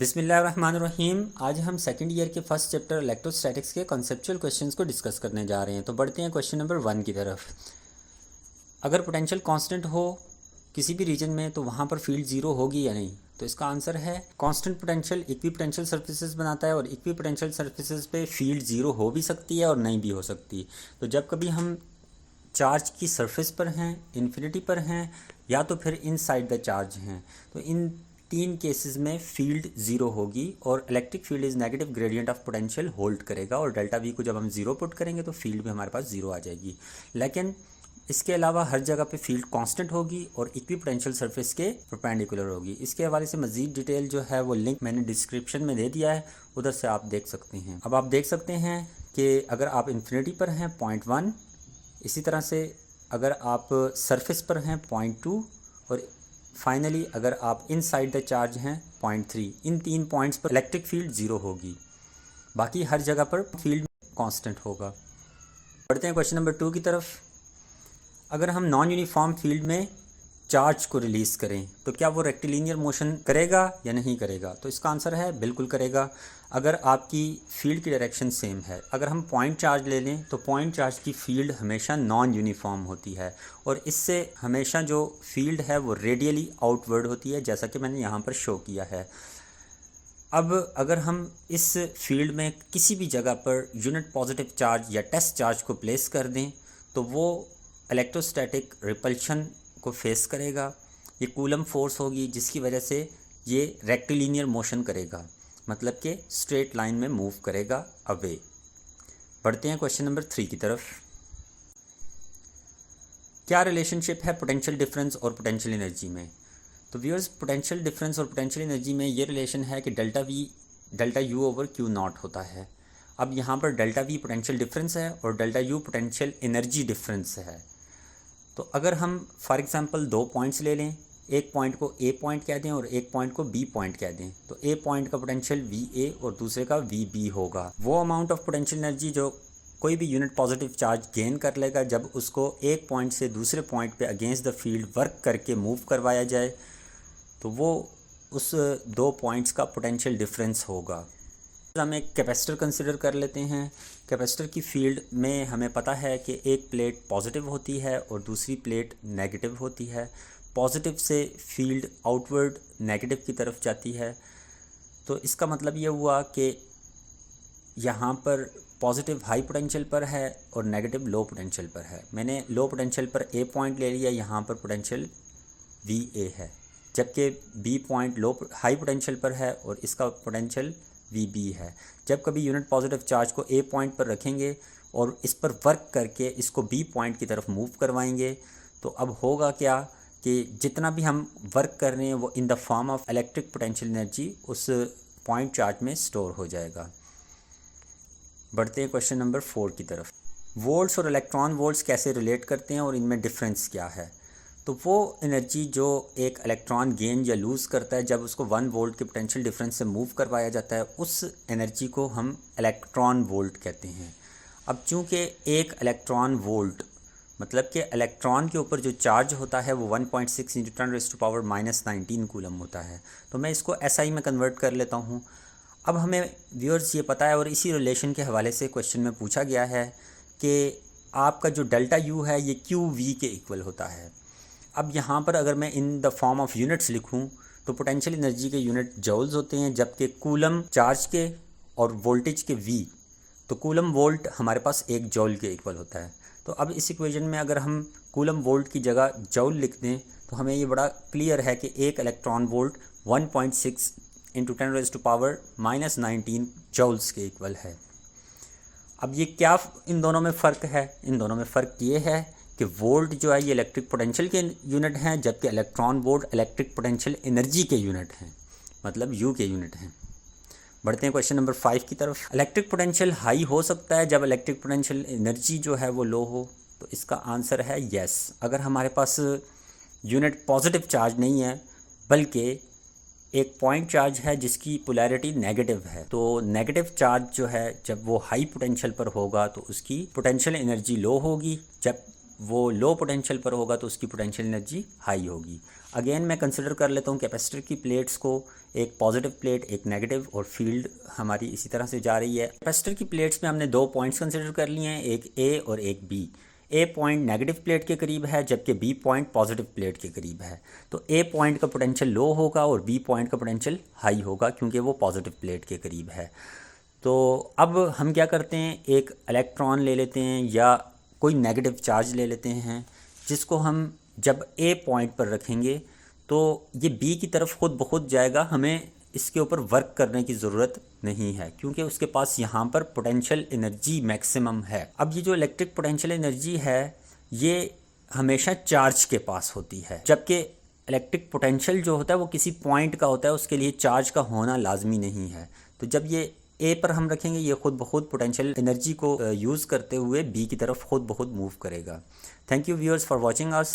बिस्मिल्लाहिर्रहमानिर्रहीम। आज हम सेकंड ईयर के फर्स्ट चैप्टर इलेक्ट्रोस्टैटिक्स के कॉन्सेप्चुअल क्वेश्चंस को डिस्कस करने जा रहे हैं। तो बढ़ते हैं क्वेश्चन नंबर 1 की तरफ। अगर पोटेंशियल कांस्टेंट हो किसी भी रीजन में तो वहाँ पर फील्ड ज़ीरो होगी या नहीं? तो इसका आंसर है कांस्टेंट पोटेंशियल इक्विपोटेंशियल सर्फेसेस बनाता है और इक्विपोटेंशियल सर्फेसेस पे फील्ड ज़ीरो हो भी सकती है और नहीं भी हो सकती। तो जब कभी हम चार्ज की सरफेस पर हैं, इन्फिनिटी पर हैं, या तो फिर इनसाइड द चार्ज हैं, तो इन तीन केसेस में फील्ड ज़ीरो होगी और electric field is negative gradient of potential hold करेगा और डेल्टा वी को जब हम ज़ीरो पुट करेंगे तो फील्ड भी हमारे पास ज़ीरो आ जाएगी। लेकिन इसके अलावा हर जगह पे फील्ड कांस्टेंट होगी और इक्विपोटेंशियल सरफेस के परपेंडिकुलर होगी। इसके हवाले से मज़ीद डिटेल जो है वो लिंक मैंने डिस्क्रिप्शन में दे दिया है, उधर से आप देख सकते हैं। अब आप देख सकते हैं कि अगर आप इन्फिनिटी पर हैं 0.1, इसी तरह से अगर आप सरफेस पर हैं 0.2 और फाइनली अगर आप इनसाइड द चार्ज हैं 0.3, इन तीन पॉइंट्स पर इलेक्ट्रिक फील्ड ज़ीरो होगी, बाकी हर जगह पर फील्ड कांस्टेंट होगा। बढ़ते हैं क्वेश्चन नंबर 2 की तरफ। अगर हम नॉन यूनिफॉर्म फील्ड में चार्ज को रिलीज़ करें तो क्या वो रेक्टिलिनियर मोशन करेगा या नहीं करेगा? तो इसका आंसर है बिल्कुल करेगा। अगर आपकी फील्ड की डायरेक्शन सेम है, अगर हम पॉइंट चार्ज ले लें तो पॉइंट चार्ज की फील्ड हमेशा नॉन यूनिफॉर्म होती है और इससे हमेशा जो फील्ड है वो रेडियली आउटवर्ड होती है, जैसा कि मैंने यहाँ पर शो किया है। अब अगर हम इस फील्ड में किसी भी जगह पर यूनिट पॉजिटिव चार्ज या टेस्ट चार्ज को प्लेस कर दें तो वो इलेक्ट्रोस्टैटिक रिपल्शन को फेस करेगा। ये कूलम फोर्स होगी जिसकी वजह से ये रेक्टिलिनियर मोशन करेगा, मतलब कि स्ट्रेट लाइन में मूव करेगा अवे। बढ़ते हैं क्वेश्चन नंबर 3 की तरफ। क्या रिलेशनशिप है पोटेंशियल डिफरेंस और पोटेंशियल एनर्जी में? तो व्यूअर्स, पोटेंशियल डिफरेंस और पोटेंशियल एनर्जी में ये रिलेशन है कि delta we delta U over Q not होता है। अब यहाँ पर डेल्टा वी पोटेंशियल डिफरेंस है और delta U potential energy difference है। तो अगर हम फॉर एग्जांपल दो पॉइंट्स ले लें, एक पॉइंट को ए पॉइंट कह दें और एक पॉइंट को बी पॉइंट कह दें, तो ए पॉइंट का पोटेंशियल वी ए और दूसरे का वी बी होगा। वो अमाउंट ऑफ पोटेंशियल एनर्जी जो कोई भी यूनिट पॉजिटिव चार्ज गेन कर लेगा जब उसको एक पॉइंट से दूसरे पॉइंट पे अगेंस्ट द फील्ड वर्क करके मूव करवाया जाए, तो वो उस दो पॉइंट्स का पोटेंशियल डिफरेंस होगा। हम एक कैपेसिटर कंसिडर कर लेते हैं। कैपेसिटर की फील्ड में हमें पता है कि एक प्लेट पॉजिटिव होती है और दूसरी प्लेट नेगेटिव होती है। पॉजिटिव से फील्ड आउटवर्ड नेगेटिव की तरफ जाती है। तो इसका मतलब ये हुआ कि यहाँ पर पॉजिटिव हाई पोटेंशियल पर है और नेगेटिव लो पोटेंशियल पर है। मैंने लो पोटेंशियल पर ए पॉइंट ले लिया, यहाँ पर पोटेंशियल वी ए है, जबकि बी पॉइंट लो हाई पोटेंशियल पर है और इसका पोटेंशियल वी बी है। जब कभी यूनिट पॉजिटिव चार्ज को ए पॉइंट पर रखेंगे और इस पर वर्क करके इसको बी पॉइंट की तरफ मूव करवाएंगे, तो अब होगा क्या कि जितना भी हम वर्क कर रहे हैं वो in the form of electric potential energy उस पॉइंट चार्ज में स्टोर हो जाएगा। बढ़ते हैं क्वेश्चन नंबर 4 की तरफ। वोल्ट्स और इलेक्ट्रॉन वोल्ट्स कैसे रिलेट करते हैं और इनमें डिफरेंस क्या है? तो वो एनर्जी जो एक इलेक्ट्रॉन गेन या लूज़ करता है जब उसको 1 वोल्ट के पोटेंशियल डिफरेंस से मूव करवाया जाता है, उस एनर्जी को हम इलेक्ट्रॉन वोल्ट कहते हैं। अब चूँकि एक इलेक्ट्रॉन वोल्ट मतलब कि इलेक्ट्रॉन के ऊपर जो चार्ज होता है वो 1.6 × 10⁻⁻19 कूलम होता है, तो मैं इसको SI में कन्वर्ट कर लेता हूँ। अब हमें व्यूअर्स ये पता है और इसी रिलेशन के हवाले से क्वेश्चन में पूछा गया है कि आपका जो डेल्टा यू है ये क्यू वी के इक्वल होता है। अब यहाँ पर अगर मैं in the form of units लिखूँ तो पोटेंशियल एनर्जी के यूनिट जॉल्स होते हैं, जबकि कूलम चार्ज के और वोल्टेज के वी, तो कूलम वोल्ट हमारे पास 1 जॉल के इक्वल होता है। तो अब इस इक्वेशन में अगर हम कूलम वोल्ट की जगह जॉल लिख दें तो हमें ये बड़ा क्लियर है कि एक इलेक्ट्रॉन वोल्ट 1.6 × 10⁻⁻19 जॉल्स के इक्वल है। अब ये क्या इन दोनों में फ़र्क है? इन दोनों में फ़र्क ये है कि वोल्ट जो है ये इलेक्ट्रिक पोटेंशियल के यूनिट हैं, जबकि electron volt electric potential energy के यूनिट हैं, मतलब यू के यूनिट हैं। बढ़ते हैं क्वेश्चन नंबर 5 की तरफ। इलेक्ट्रिक पोटेंशियल हाई हो सकता है जब इलेक्ट्रिक पोटेंशियल एनर्जी जो है वो लो हो? तो इसका आंसर है येस। अगर हमारे पास यूनिट पॉजिटिव चार्ज नहीं है बल्कि एक पॉइंट चार्ज है जिसकी पोलैरिटी नेगेटिव है, तो नेगेटिव चार्ज जो है जब वो हाई पोटेंशियल पर होगा तो उसकी पोटेंशियल एनर्जी लो होगी, वो लो पोटेंशियल पर होगा तो उसकी पोटेंशियल एनर्जी हाई होगी। अगेन मैं कंसिडर कर लेता हूँ कैपेसिटर की प्लेट्स को, एक पॉजिटिव प्लेट, एक नेगेटिव, और फील्ड हमारी इसी तरह से जा रही है। कैपेसिटर की प्लेट्स में हमने दो पॉइंट्स कंसिडर कर लिए हैं, एक ए और एक बी। ए पॉइंट नेगेटिव प्लेट के करीब है जबकि बी पॉइंट पॉजिटिव प्लेट के करीब है। तो ए पॉइंट का पोटेंशियल लो होगा और बी पॉइंट का पोटेंशियल हाई होगा क्योंकि वो पॉजिटिव प्लेट के करीब है। तो अब हम क्या करते हैं, एक इलेक्ट्रॉन ले लेते हैं या कोई नेगेटिव चार्ज ले लेते हैं, जिसको हम जब ए पॉइंट पर रखेंगे तो ये बी की तरफ खुद ब खुद जाएगा, हमें इसके ऊपर वर्क करने की ज़रूरत नहीं है क्योंकि उसके पास यहाँ पर पोटेंशियल एनर्जी मैक्सिमम है। अब ये जो इलेक्ट्रिक पोटेंशियल एनर्जी है ये हमेशा चार्ज के पास होती है, जबकि इलेक्ट्रिक पोटेंशियल जो होता है वो किसी पॉइंट का होता है, उसके लिए चार्ज का होना लाजमी नहीं है। तो जब ये ए पर हम रखेंगे ये खुद ब खुद पोटेंशियल एनर्जी को यूज़ करते हुए बी की तरफ खुद ब खुद मूव करेगा। Thank you viewers for watching us.